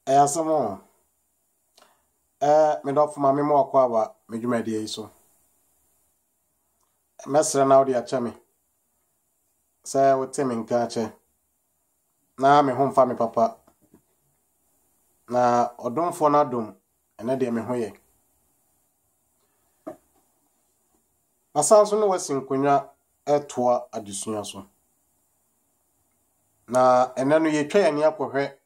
Asamo me do fuma me mo akwa ba me dwumadi yi so mesre na odi acha me say wote me nka ache na me ho mfa me papa na odomfo na dom ene de me ho ye asanso no wasi nkonya etoa adesua so na ene no ye twa ya ni akohwe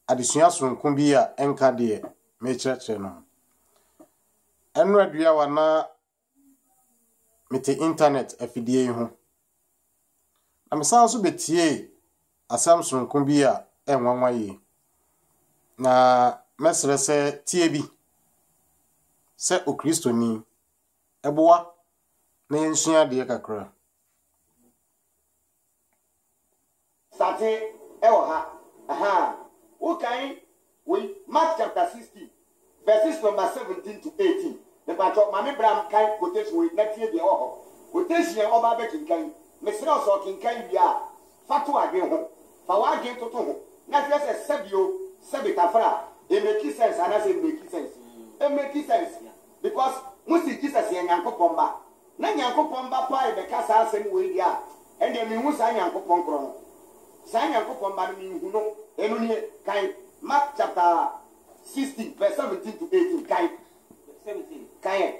adesua sonko bi a enka de me kyerɛkyerɛ no enu adua wa na mete internet afidie yi ho na mesanso betie asam sonko bi a enwanwa yi na mesre se tie bi se okristoni eboa na yensua de kakra sate ewo ha aha okay we Mark chapter 16 verses number 17 to 18 the patro mame bram kai quotation we na tie de ho quotation oba be kinkan mesre oso kinkan bia fatu adwe ho fa wa adwe toto ho na tie se sabio sabitafra e make sense and say make sense e make sense because musi Jesus ye nyankopon ba na nyankopon ba pa e be kasa asem we dia and dem hu sa nyankopon kro no sa nyankopon ba no mi hu no enu ni kai Mark chapter 16 verse 17 to 18 kai 17 kai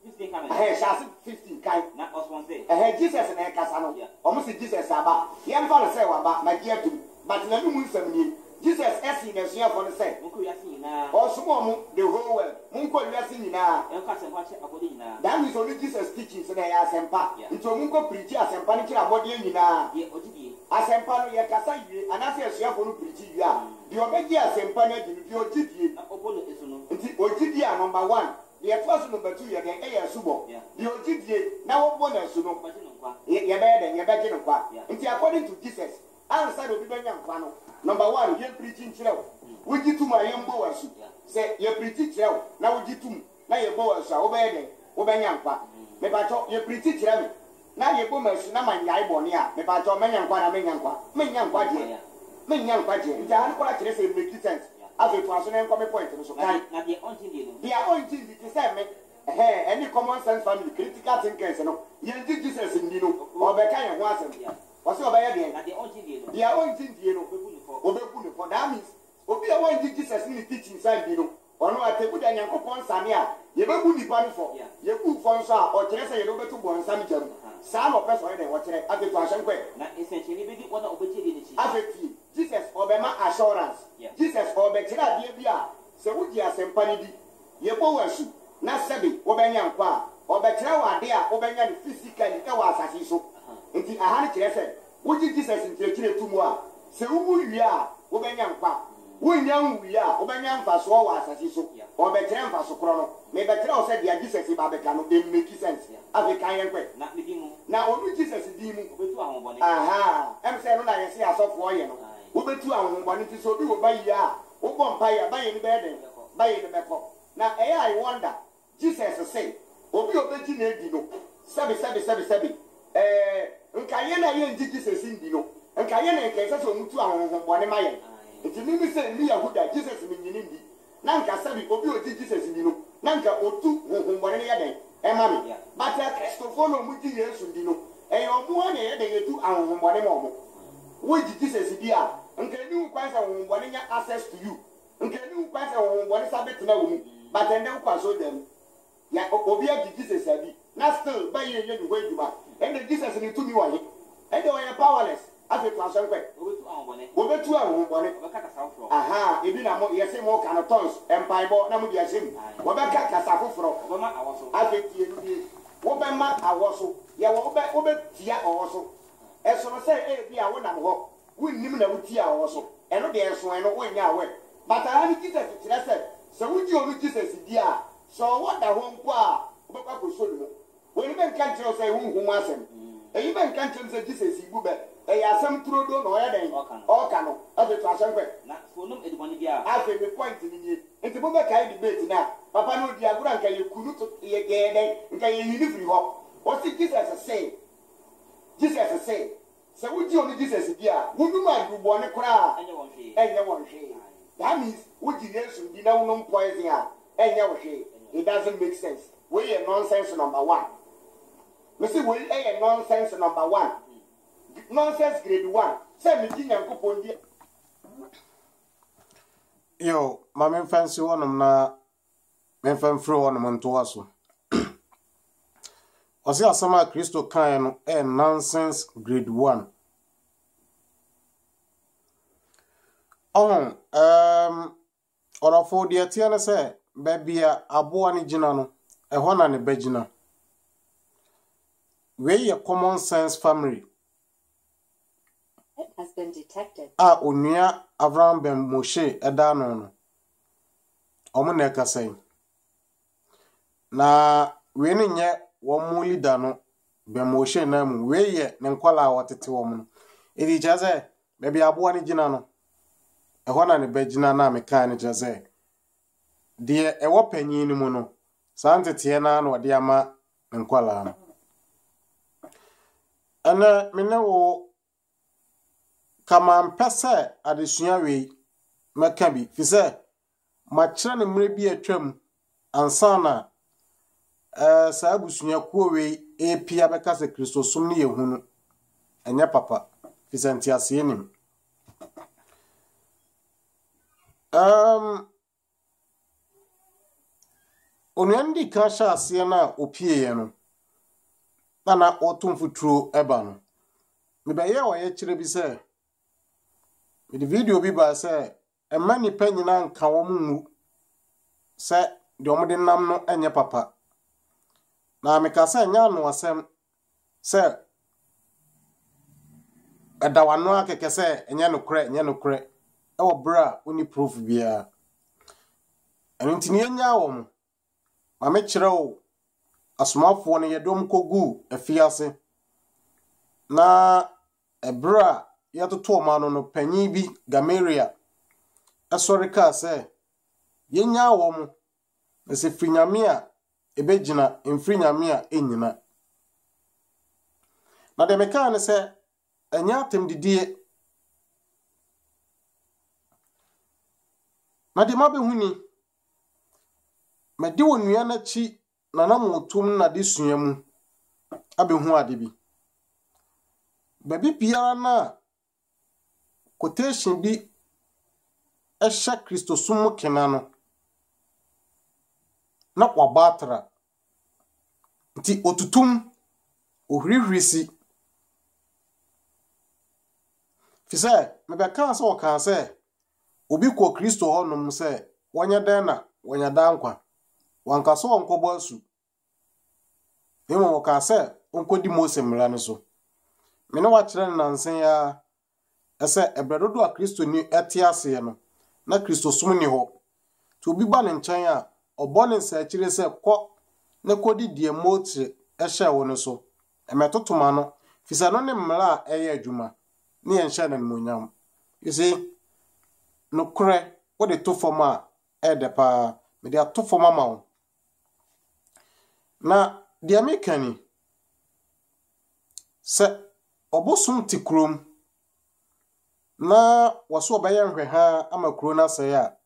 15 come eh shall 15 kai na oswon say Jesus na kasa no o mo say Jesus aba ye mfa no say wa ba ma dia tu but na mu nsam ni Jesus esi na sua for no say munko yasi nyina o somo mu the whole world munko yasi nyina en ka sempa che abode nyina that means only Jesus teaching so na ya sempa nto munko preach asempa ni kira abode nyina ye odidie asempa no ye kasa yie anase asua for no preach yie a di obegi asempa na di di odidie na obono eso no nti odidie number 1 the first number 2 ye den e subo di odidie na obono eso no ye be den ye be gye no kwa nti according to Jesus answer obi benya nkwa no number 1 ye preaching kirew wuji tum a ye mbo wasu say ye preach kirew na wuji tum na ye bo wasu a wo be den wo benya nkwa me ba cho ye preach kirew na ye bo masu na manyai bone a me ba cho menya nkwa na menya nkwa die nti an kola kire say make sense afi to aso na enko me point no so kan na the ontin die no the ontin die say me any common sense family critical thinkers no ye ndi Jesus ndi no obeka ye ho asem what's your buyer there? They are all in the Obeku. That means Obi a one Jesus in the teaching side, you know. Or no, I take good and Yanko Ponsania. You have good pan for you cook Fonsa or Teresa, you know, to Bon Samijam. Some of us already watch it at the fashion way. Essentially, one of the Jesus Obama assurance. Jesus Obetira Bia. So would you have some panidi? You power shoe. Not Sabi, Obanyan Qua. Obetra, they are Obanyan physically. That was as so. Nti ahani kirese wuji Jesus ntiekire tumwa se wuwu wia obenya nkwa wunya wia obenya mfaso wa asase so obetere mfaso kro no me betere o se dia Jesus ba beka no dem make sense african yenkwe na dimu na onu Jesus dimu obetu ahonbone aha em se no na yesi asofo oye no obetu ahonbone ti so bi wo bayi a wo bom paye bayi ni beden bayi ni meko na I wonder Jesus say obi obeji na edi no sebi nkaye na ye nji Jesus ndi no nkaye na nke sese omutu ahonhombone maye nti nimi se ni Yahuda Jesus mi nyini ndi na nka sabi obi oji Jesus ndi no na nka otu honhombone ne yeden e ma me but Christopher no muji Yesu ndi no e omu anya yeden etu ahonhombone mo mo woji Jesus bi a nka ni kwansa honhombone nya access to you nka ni kwansa honhombone sabet na wo mu but ende kwaso dem ya obi a Jesus abi na still by ye ni ho eduma and Jesus ni to me why and they were powerless as a transfer kwe obetu ahonbone obekaka safro aha ebi na mo yese mo kan tons empire bo na mo dia sem obekaka safro obema awoso afetie ni obema awoso ye wo obetia awoso eso no say e bi a wo na ho wunnim na wutia awoso eno de eso eno wo nya awe but ani Jesus kire se wuji onu Jesus di a so what da ho nko a obekwa ko so no when men can't tell say who asem e even can't tell say Jesus igbu be e asem trodo no ya den o kanu afi to asem kwe na fonum ediboni bia afi me point ni ni enti bo be kai debate na papa no di agura nka ye kunu to ye den nka ye yini free ho o si Jesus say Se wuji oni Jesus bia wunu ma du bo ne kra enye won hwe that means wuji Yesu bi na wonu poison a enye wo hwe it doesn't make sense we are nonsense number 1 we see we are nonsense number 1 nonsense grade 1 say me ji Nyankopon di yo mama fancy wonum na me fan free wonum nto aso Osi asama Kristo kan no nonsense grade 1 orofo de atia na se babia aboa ne gina no ehọ na ne bagina we ye common sense family it has been detected onua Abraham ben Moshe eda no omo na ekasai na we ne nye wo mu leader no ben Moshe na mu we ye ne nkwala wotete wo mu edi jaze babia aboa ne gina no ehọ na ne bagina na meka ne jaze de ewo panyin ni mu no santete na na ode ama nkwala no ana mena wo kama mpese adesua we meka bi fi se ma kire ne mre bi atwam ansana sa abusua kuo we epia beka se Kristo sum ne yehunu enya papa fi se ntiase enim Onuandi ka sha ase na opie ye no na otumfuturo eba no me be ye wo ye kire bi se me the video bi ba se emma ni panyina nka wo mu se de omde nam no enye papa na me ka se nya no asem se edawano akeke se enye no kre e wo bra oni proof bia enu ntini enya wo mu ma me kire wo asomafo ne yedom kogu afiase na ebra yatoto ma no panyin bi Gamaria esorika se yenya wo mu se frinyame a ebegina emfrinyame a enyina na de meka ne se enya atem didie na de mabehuni mede wonua na chi na na motum na de sua mu abehu ade bi babi biara na quotation bi ehya Kristo sum kena no na kwabatra nti otutum ohwirihwisi fise mebeka se o kan se obi ko Kristo honum se wonya dan na wonya dankwa wanka so onkobo asu emo ka se onkodi Mose mra ne so me na wa kire na nsen ya ese ebredodo a Kristo ni etiase no na Kristo sum ni ho to obi ba ne nchen a obone nsa kire se kọ ne kodi die motre ehye wo ne so emetotoma no fisa no ne mra a eye adwuma ne ye nhye na monyam you see no kre wo de to forma edepa me de to forma ma wo na de amikani se obosum tikrom na waso obaye nhwe ha amakro na saya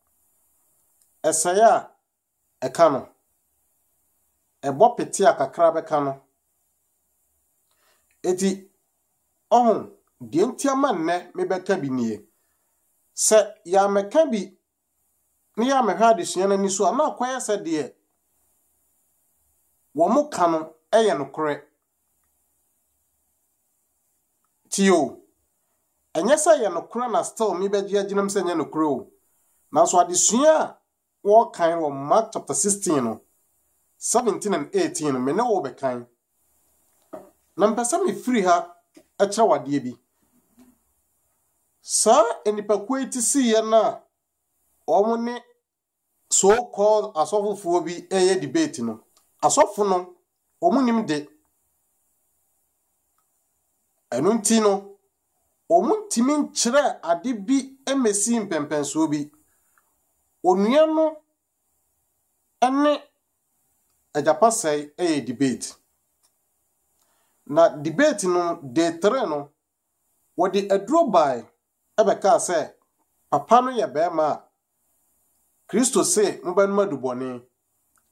esaya eka no ebo pete akakra beka no eti ohun de ntiama nne mebeka bi nie se ya meka bi ni ya mehwa de sua na ni so na akwaya se de wo mu ka no eye no kore tio enye se ye no kore na still mi beji aginam se nye no kore o na so adesua wo kan wo Mark chapter 16 no 17 and 18 no me na wo be kan na mpesa me free ha a kire wade bi sa enipa kweti si ye na omo ne so called asofufuo bi eye debate no asofu no omunim de enunti no omuntimi nkyere ade bi emesi mpempenso bi onua no ene ajapasai eye debate na debate no day 3 no wɔde aduro bae ɛbɛka sɛ papa no yɛ bɛrima Kristo se mbanum adubɔne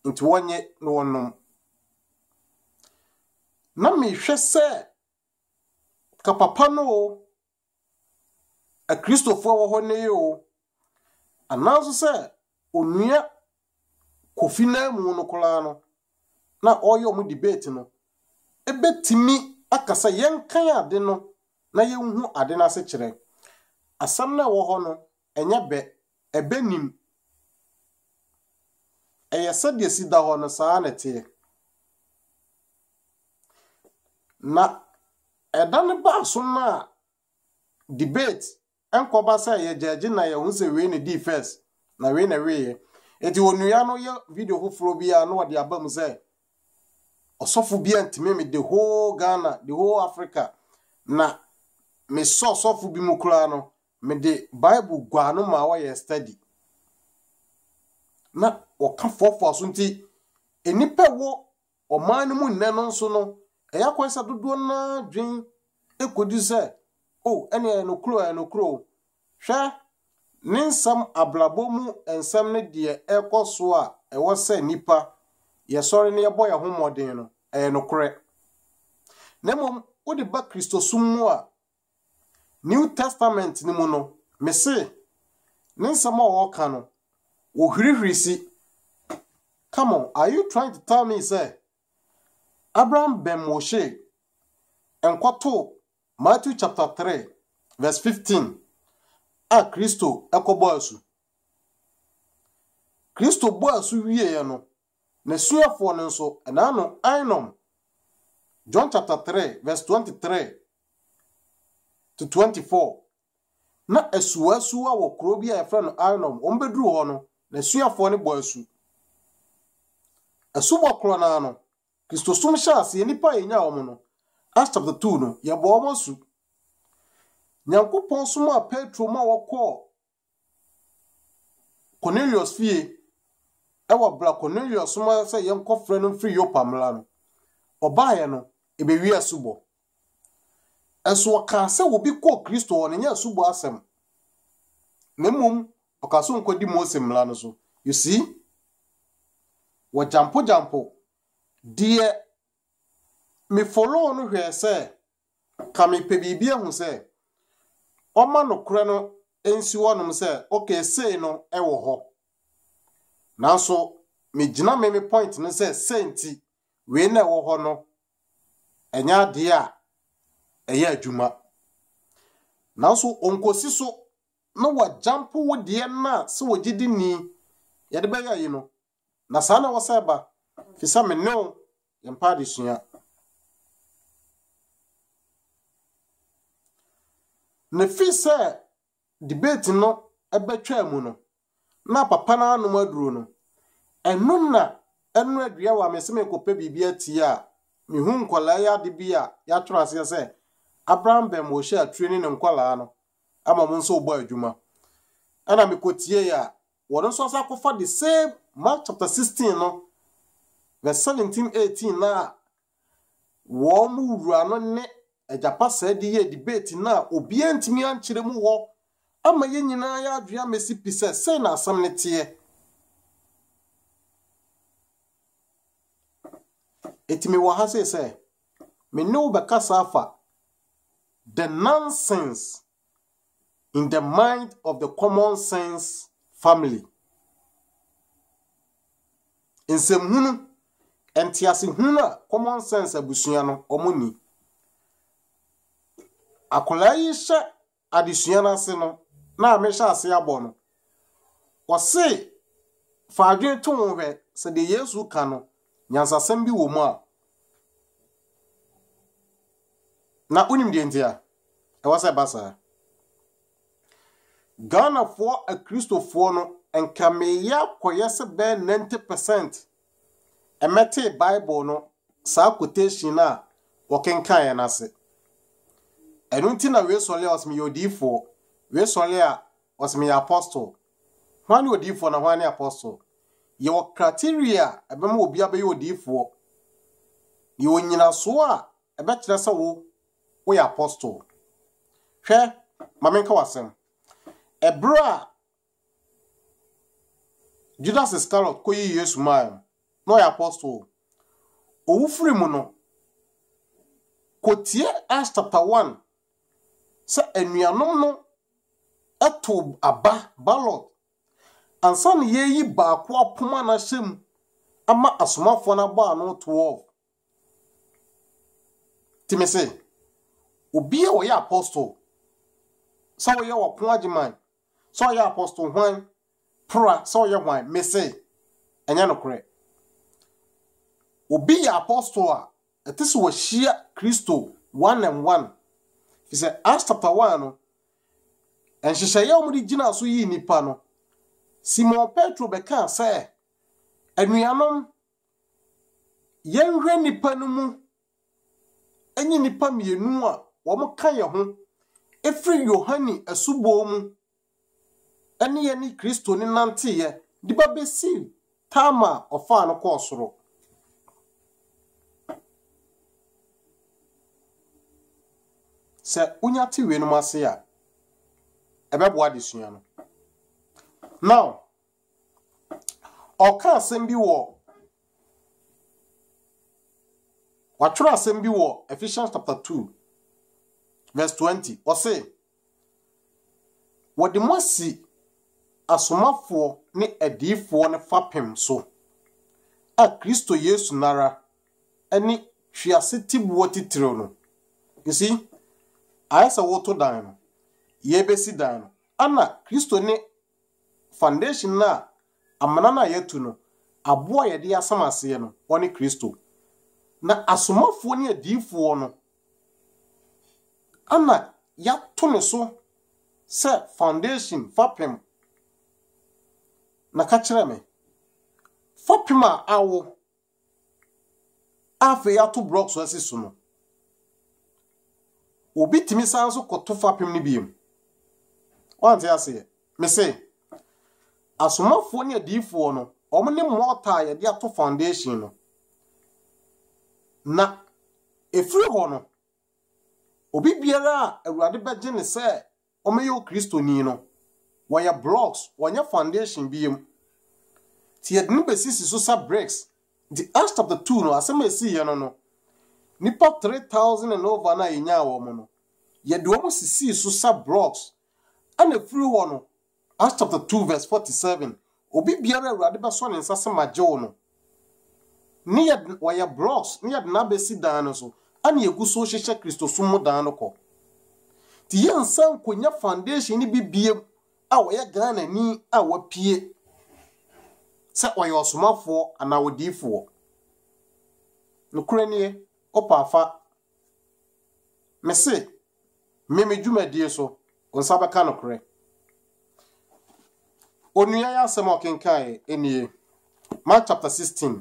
nti wɔnye no wɔnom na mehwɛ sɛ ka papa no a Kristofo wɔ hɔ ne yo anaso sɛ onua Kofi na mu no kola no na ɔyɛ ɔmo debate no ebetimi akasa yɛnkan ade no na yɛnhu ade na ase kyerɛ asam na wɔ hɔ no ɛnyɛ bɛ ɛbɛnim ɛyɛ sɛdeɛ si da hɔ no saa na ɛteɛ na ɛda ne ba so na debate ɛnkɔba sɛ yɛ judge na yɛ hu sɛ wei ne di first na wei na wei eti onua no yɛ video foforo bi a no wɔde aba mu sɛ ɔsɔfo bi antime me the whole Ghana the whole Africa na me sɔfo bi mu kura no me de Bible gwa no ma wɔyɛ study na wɔka fɔfɔ so nti enipa wo ɔman no mu nnɛ no nso no ɛyɛ akɔsa dodo na dwen ekodi sɛ oh ɛne no kuro hwɛ ne nsam ablabo mu nsam ne de ɛkɔ so a ɛwɔ sɛ nipa yɛsɔre ne yɛbɔ yɛ homɔden no ɛyɛ no korɛ na mom wode ba Kristo sum mu a New Testament ni mu no me se ne nsam a wɔka no wo hwirihwiri si come on are you trying to tell me say Abraham ben Moshe enkoto Matthew chapter 3 verse 15 a Kristo ekobo asu Kristo bo asu wie ye no na suafo no nso na no ainom John chapter 3 verse 23 to 24 na asuasu a wo kro bi a efra no ainom ombeduru ho no na suafo ne bo asu asu bo kro na no Kristo sum sha ase nipa yenya wo no Acts chapter 2 no ye bo mo su Nyankopon sum a Petro ma wokọ Cornelius fie ewa bla Cornelius sum say ye nkofre no free Yopa mla no obaye no ebewi asubo eso ka se wo bi kọ Kristo no nya asubo asem memum okaso nkodi Mose mla no so you see wo jampo die me follow no hwe se ka me pe bibia hu se Oma no kure no ensi wonom se okay sei no ewo ho nanso me gina me point no se senti we na ewo ho no enya de a eya adwuma nanso onkosi so no wa jump wo de na se wo gidi ni ye de beya yi no na sa na wo se ba fisa me no yempa de sua ne fi se debate no ebetwa mu no na papa na anu aduro no enu na enu adua wa meseme kope bibia ti a mehu nkola ya de bia ya tworo ase se Abraham ben Moshe atreni ne nkola no ama mo nso obo adwuma ana mekotie ya wono so asa kofa the same Mark chapter 16 no verse 17-18 na wo mu wura no ne Ejapa said ye debate na obi antimi ankyere mu ho ama ye nyina ya adua mesi pise say na asam ne tie etimi wo ha say me no be kasa afa the nonsense in the mind of the common sense family nsɛmhunu entiasehunu a common sense abusua no omoni akola yi hye adesua na ase no na me hye ase abɔ no wɔse faadwen to ho hwɛ sɛ de Yesu ka no nyansasɛm bi wɔ mu a na unim de ntia ɛwɔ sɛ basa Ghana for a Christopher no enka meya koye se be 90% emete Bible no sa quotation na wokenkan ya nase enu nti na we sole osme yodifo we sole a osme apostle hwan yodifo na hwan apostle ye wo criteria ebem obi abe yodifo ye onyina so a ebe kire se wo apostle hwɛ mamenka wasem ebra Judas Iscariot koyi Yesu maa no ya apostle owufiri mu no kotie Acts chapter 1 se anuanom no eto aba ballot ansa ne yeyi baako apoma na hyem ama asomafo na ba no 12 timese obi a wo ya apostle so wo ya wapon agiman so ya apostle hwan pra so ya hwan mese enya no kore obi ya apostle a etisi wo hia Kristo 1 he said Acts chapter 1 no enhyehyeye omudi gina so yi nipa no Simon Petro beka say anuanom yenhwe nipa no mu enyi nipa mienu a wo mo ka ye ho efri Yohani asubo mu ene ye ni Kristo ni nante ye di ba besi tama ofa no ko soro se unya ti we no mase ya ebebo adesua no now oka asem bi wo watwara asem bi wo Ephesians chapter 2 verse 20 o say wodi mosi asomafo ne adifo ne fapem so a Kristo Yesu nara ani hwiase tibuo titiro no you see ayesa woto dan no yebesi dan no ana Kristo ne foundation na amana na yetu no aboa ye de asamase no oni Kristo na asomafo ne adifo no ana ya to ne so se foundation fapem na ka kire me fapem a awo afa ya to blocks asiso no obi timi sanso koto fapem ni biem wante ase me say asomafo ne adifo no omne mortar ye de ato foundation no na efiri ho no obi biara awurade beje ne se omeyo Kristoni no waya blocks wanya foundation biem ti edni besisi so sa bricks the Acts chapter 2 no asema esi ye no nipa 3000 and over na yenya wo mo no ye de omo sisi so sa blocks ana efiri ho no Acts chapter 2 verse 47 obi biara awurade beso ne nsa se majewo no ni ye waya blocks ni ye na besi dan no so ana yegu so hyehye Kristo sumo dan no ko ti ye nsan konya foundation ni bibiem a woye Ghana ni a wapie se oye osomafo ana wodifo nukuranie opafa mese memedwumadie so onsa beka nokure onuya ya asem okenkai enie Mark chapter 16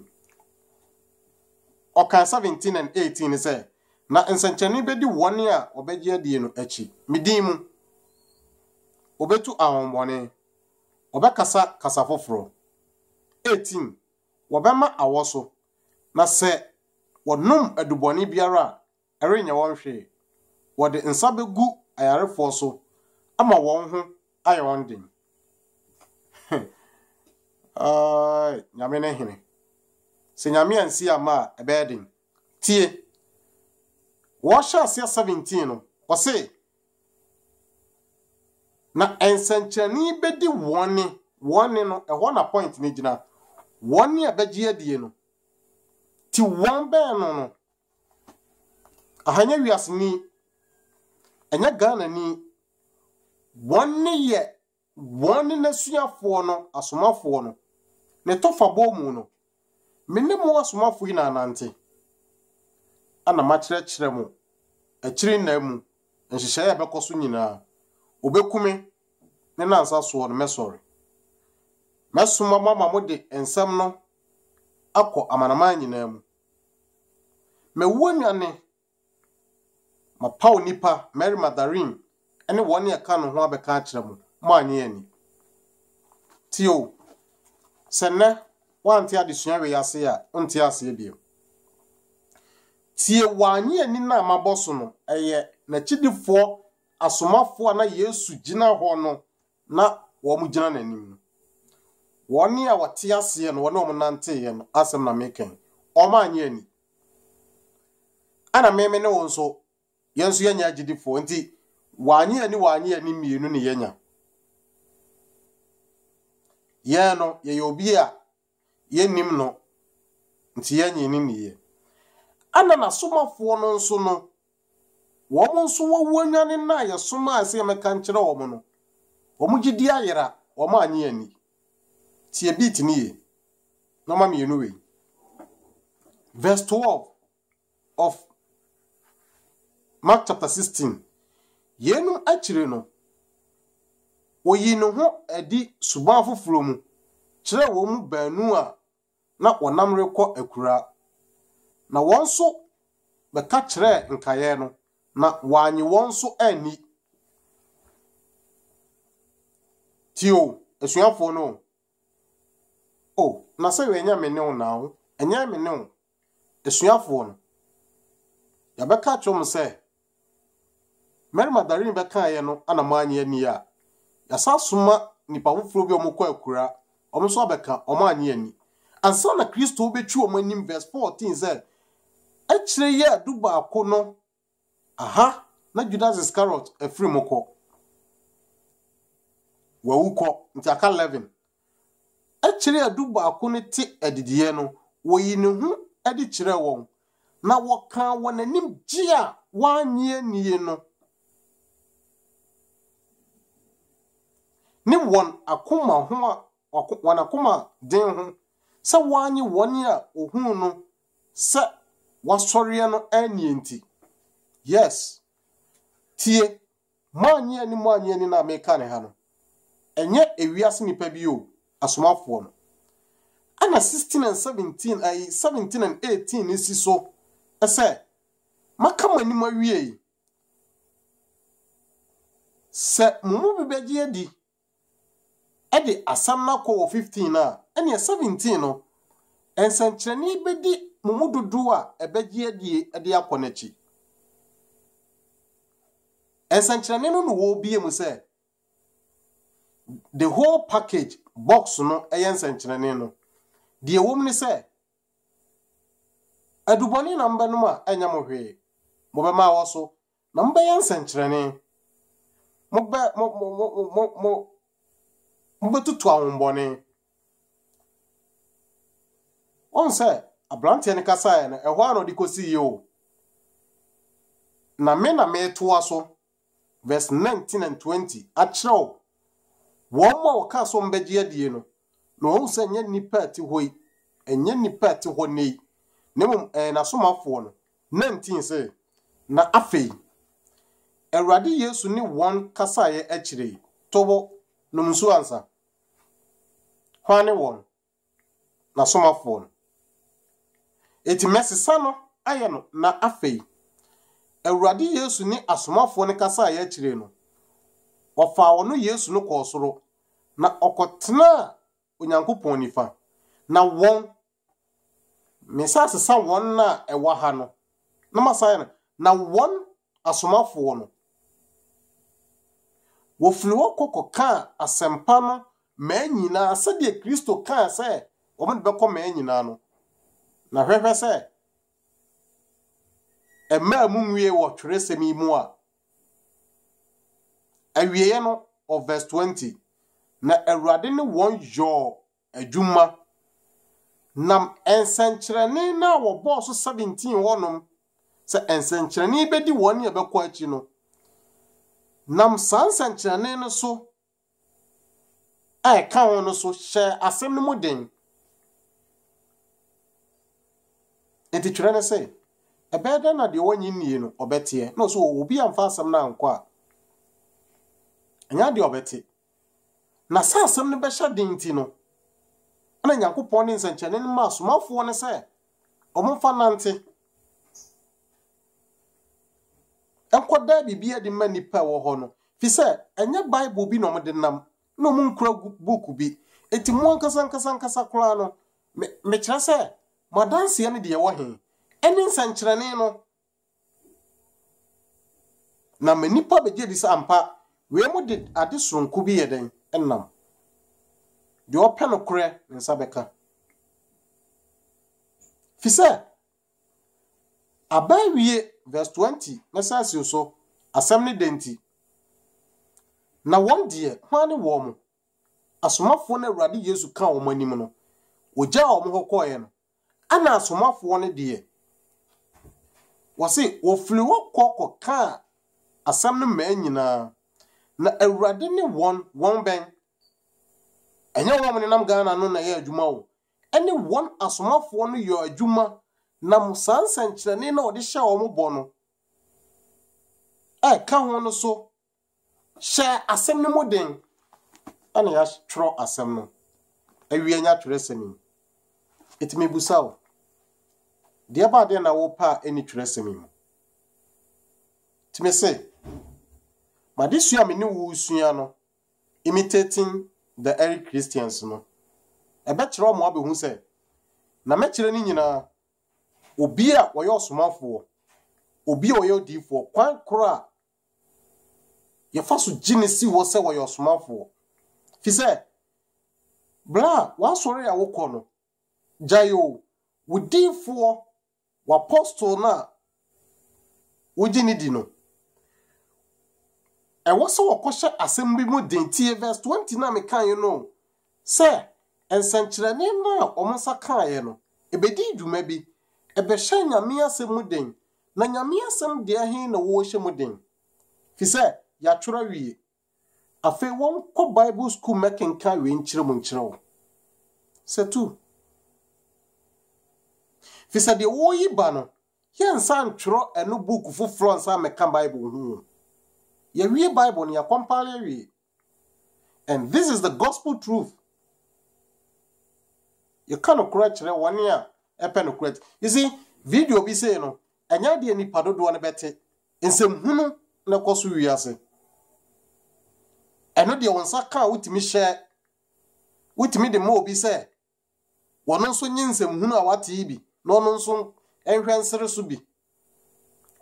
okan 17 and 18 say na ensanchani bedi woni a obegye die no achi midimu obetu awonbone obekasa kasafoforo 18 wobema awoso na se wonum aduboni biara erenya wonhwe wode nsa begu ayarefo so ama won ho ayondin nyame ne hene se nyame ansi ama ebedin tie washa sia 17 no wose na ensanchani bedi woni no eho na point ni gina woni abegye adie no ti won be no ahanya wiasni enya Ghana ni woni na suafo no asomafo no ne tofa bomu no menemu asomafo yi na anante ana makire mu akiri na mu nhyehyɛ ya bekoso nyina obekume ne nansa so no mesori mesoma mama mo de ensam no akọ amanama nyina mu mewuanyane mapaw nipa Mary Magdalene ene woni e ka no ho abeka akire mu manye ani tio sene wanti adesua we yase ya onti ase ebiem tie wanye ani na maboso no eye na chidifo asomafo na Yesu gina ho no na wo mu gina nanim woni a wote ase no woni o nante ye no asem na meken o ma anye ani ana meme ne won so yenso yenya agidifo nti wanye ani mienu ne yenya ye no ye obi a yenim no nti yenye ni niye ana na somafo no nso no wo mo nso wo anwane na ye soma ase meka nkire wo mo no wo mu gidi ayera wo ma anye ani tie bit ni ye no ma mienu we verse 12 of Mark chapter 16 yenu akire no oyi no ho adi suban foforo mu kire wo mu baanu a na wonam rekọ akura na wonso beka kire nkaye no na wanye wonso ani tio esuafo no na se wenya mene na ho enya mene esuafo no ya beka chom se Mary Magdalene beka ye no ana manye ani a ya sasoma nipa foforo bi omukọ akura omso abeka omanye ani ansa na Kristo betwi omanim verse 14 say akire ye aduba ako no aha na Judas Iscariot afiri mokọ wawukọ nti aka 11 akire aduba ako ne ti adidiye no woyi ne hu adi kire won na woka wonanim gia wanye niye no ni won akoma ho wan akoma den ho se wanye woni a ohun no se wasori no anienti yes tie manye ni na meka ne ha no enye ewiase nipa bi o asomafo no ana 16 and 17 17 and 18 isi so ese makama ni mawie se mumu bibeji edi edi asam na ko 15 na ene 17 no ensankyerene bedi mumu dodo a ebeji edi akonechi ensankyerene no wo bie mu se the whole package box no ensankyerene no die wom ni se aduboni na mba no ma enya mo hwe mo be ma wo so na mba ensankyerene mo betutu awonbone on say abrante ne kasa ya na ehwa no dikosi yo na me na me to aso verse 19 and 20 achro wo ma wo ka so mbeje adie no na wo se nya nipa ti hoi enya nipa ti ho nei nemum na somafo no 19 say na afei Awurade Yesu ni won kasa ye akire tobo no msu ansa hwane won na somafo no eti mesesa no aye no na afei Awurade Yesu ni asomafo ne kasa ye akire no ofa wono Yesu no kosoro na okotena Onyankopon nifa na won mesasa sa won na ewa ha no na masaya na won asomafo no wo fliwo kokoka asempa no ma nyina sade Kristo ka se o mo de beko ma nyina no na hwehwe se ema munwie wo twerese mu a awieye no of verse 20 na Awurade ne won yo adwuma nam ensankyerene na wo boss 17 wonom se ensankyerene bedi won ye bekọ achi no nam sansankyerene no so ai ka won no so hye asem no muden enti twere ne se ebeda na de wonyi nie no obete no so obi amfa asem na anko a anya de obete na sa asem no be hye dinti no ana Nyankopon ne nsankyerene no ma somafo ne se omfa nante enkoda bibia de manipa wo ho no fi se enye Bible bi no mo de nam no mu nkura book bi eti mo nkasa kura no me kira se madanse ne de wo he eni nsankyerene no na manipa beje di sa ampa we mo de ade sonko bi yeden ennam de ope no kure nsa beka fise abawie verse 20 message so asem ne denti na won de hwane wo mo asomafo na Awurade Yesu ka wo manim no ogya wo mo hokoye no ana asomafo ne de wose wo fili wo kokko ka asem no ma nyina na Awurade ne won ben enya wo mo ne nam Ghana no na ye adwuma wo ene won asomafo no yo adwuma na musansankyerane na ode hye wo mo bɔ no ka ho no so hye asem no moden ana ya tro asem no awie nya twere semi etime busawo de ba de na wo pa eni twere semi mu time se ma de sua me ni wo sua no imitating the early Christians no ebe kyerɛ mo abehu sɛ na mɛkyerɛ ni nyina obi a wɔyɛ osomafo obi a wɔyɛ odifo kwan kora yɛfa so ginesi wɔ sɛ wɔyɛ osomafo fi sɛ bla wasɔre a wokɔ no jayo wodifo w'apostle na wogini di no ɛwɔ sɛ wɔkɔhyɛ asɛm bi mu dentie verse 20 na mekan yi no sɛ ensankyerane na ɔmonsa kae no ebedi dwuma bi ebɛhyɛ nyame asɛm mu den na nyame asɛm de ahe na wɔhyɛ mu den fi sɛ yɛatwerɛ wie afei wɔn kɔ Bible school mekenka we nkyerɛ mu nkyerɛ wo sɛ tu fi sɛ de wɔyi ba no yɛnsa ntwerɛ ɛno book foforɔ nsa meka Bible ho yɛwie Bible no yɛkɔmpare wie and this is the gospel truth you can't correct 1 year a pen correct. You see, video be saying no, and ya de ni pado do na bete. Nsem hunu na koso wiase. Eno de wonsa ka wutimi share. Wutimi de mo bi say. Wono nso nyinsem hunu a wate bi. No no nso enhwe nsere so bi.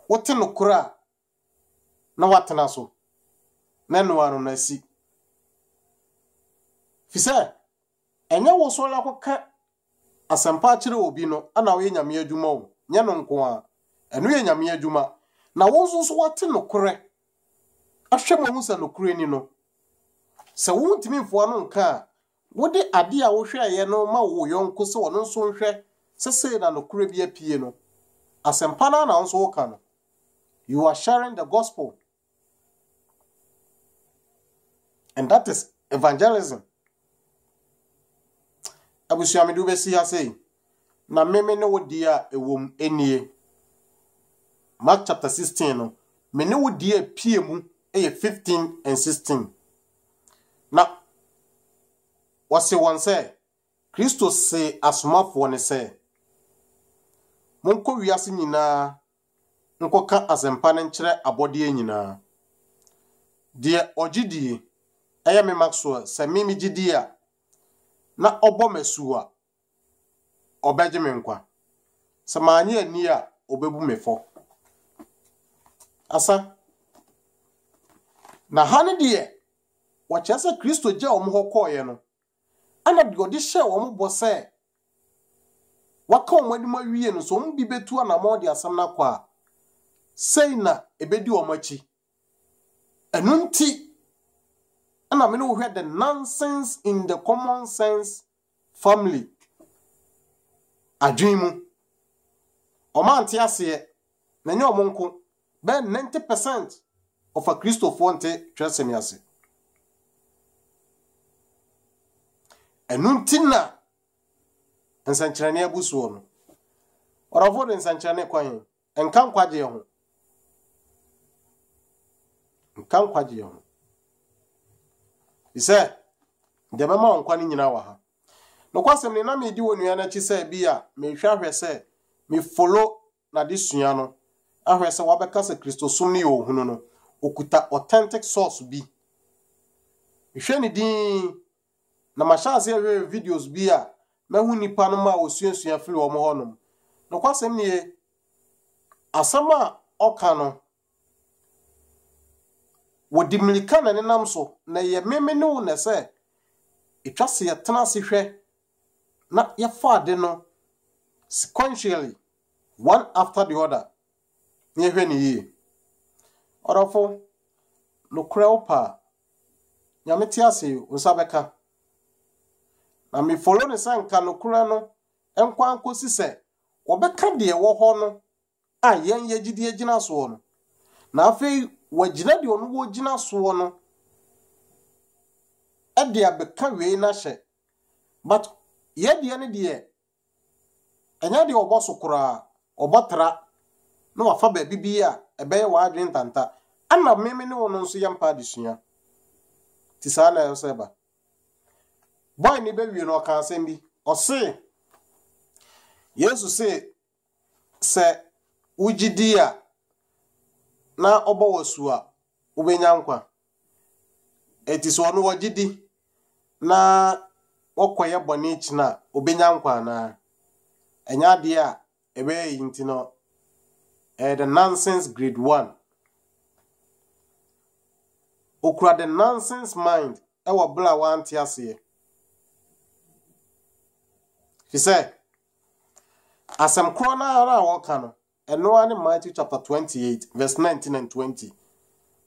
Wote no kura na watena so. Na no anu na si. Fi say enya wo so la koka asempa kire obi no ana wo nyame adwuma wo nye no nko a eno ye nyame adwuma na wo so wate no kore ahwe mo hu se no kore ni no se wo ntimi mfo no nka wo de ade a wo hwe ye no ma wo yonko se wo no nso hwe sese na no kore bi apie no asempa na na nso wo ka no you are sharing the gospel and that is evangelism. Abusia me do be see say na meme ne wodi a ewom enie Mark chapter 16 no me ne wodi a pie mu 15 and 16 na wase won say Christo say asomafo ne say monko wiase nyina nkoka asempa ne nkyere abode nyina de ogidi eye me maxwell se mimi gidi a na obo mesua obeje me nkwa samanye ani a obebu mefo asa na hane de wachese Kristo je omho koye no ana de odi hye ombo se waka omadi wie no so mbi betu anamo de asam na kwa sei na ebedi omachi enunti and I mean, we had the nonsense in the common sense family. A dream. Omanti asiye. Nanyo monko. Ben 90% of a Christofonte Chelsemiasi. And nuntina. And Sanchania Buswon. Or avoid in Sanchane Quine. And come quadion. Come quadion. He said, the mama on quani nyina wa ha. No kwasem ni na me di wonu na chi say bia me hwahwe say me follow na disua no ahwe say wabeka se Kristo sum ne ohunu no okuta authentic source bi. Hwe ni din na machance videos bia mahu nipa no ma osuasua firi wo mo honom. No kwasem ni asama oka no wodi milika na nenam so na ye meme ne wo na se etwa se ye tena se hwe na ye fa ade no sequentially one after the other ne hwe ne yi orofo no kura opa nyame ti ase unsabeka na me follow ne sanka no kura no enkwa ankosi se obeka de wo ho no a yen ye gidi agina so no na afei wagina de ono wo gina so no e de abeka we na hye but ye de ne de enya de oboso kura obotra no wafa ba bibia ebeye wa adwen tanta ana meme ne wono nso yampa adesua ti sa na yo seba boy ni be wi no ka asem bi o se Yesu se ujidia na obo wasua ubenya nkwa etiso no wajidi na okoye boni china ubenya nkwa na enya de a ebe yinti no the nonsense grade 1 okura the nonsense mind ewa bla wa antiase he say asem krona ara woka no eno ani Matthew chapter 28 verse 19 and 20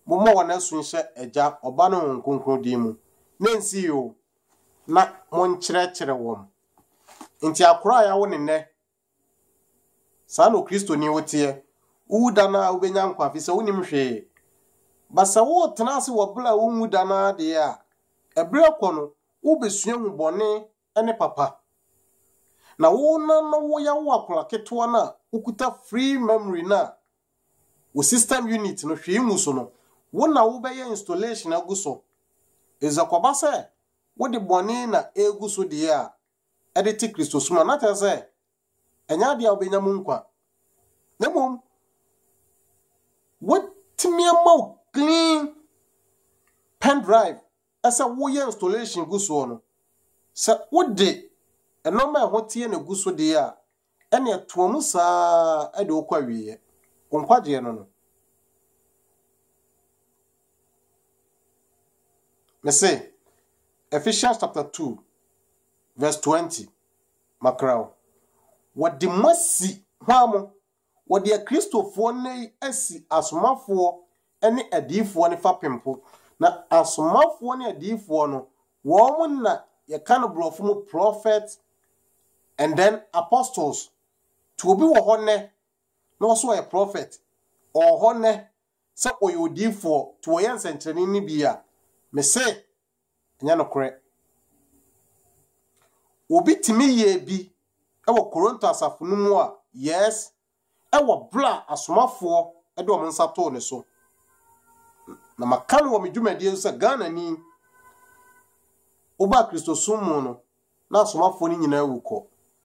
momo wana sunhye eja oba no nkonkron di mu nensi yo na monkyerɛkyerɛ wom nti akora ya wo ne sa no Kristo ni wotie uda na ubenya nkwa fi se wonim hwe basa wo tena se wo bla wo muda na de a ebre kono wo besua hu bone ene papa na wo na no wo ya wo akora keto na ukuta free memory na wo system unit no hwe mu so no wo na wo be installation aguso ezakoba se wo de bone na eguso de a edit Kristo suma na ta se enya de obenya mu nkwa nemom what me mau clean pen drive asa wo ye installation guso no se wo de enoma ho tie na guso de a ene atomu saa ade okwa wiye onkwaje no me say Ephesians chapter 2 verse 20 makrao what the mercy hwamo what the Christopher ne asi asomafo ene adifo ne fapempo na asomafo ne adifo no wo na ye kan brofo mu prophet and then apostles to obi wo honne no so a prophet or honne se oyodifo to yen sentreni ni bia me say nya no kore obi timi ye bi e wo Korinto asafo no mu a yes ewo bla asomafo ede o monsa to ne so na makano wo medwumadi so Ghana ni oba Kristo sumu no na asomafo ni nyina wuko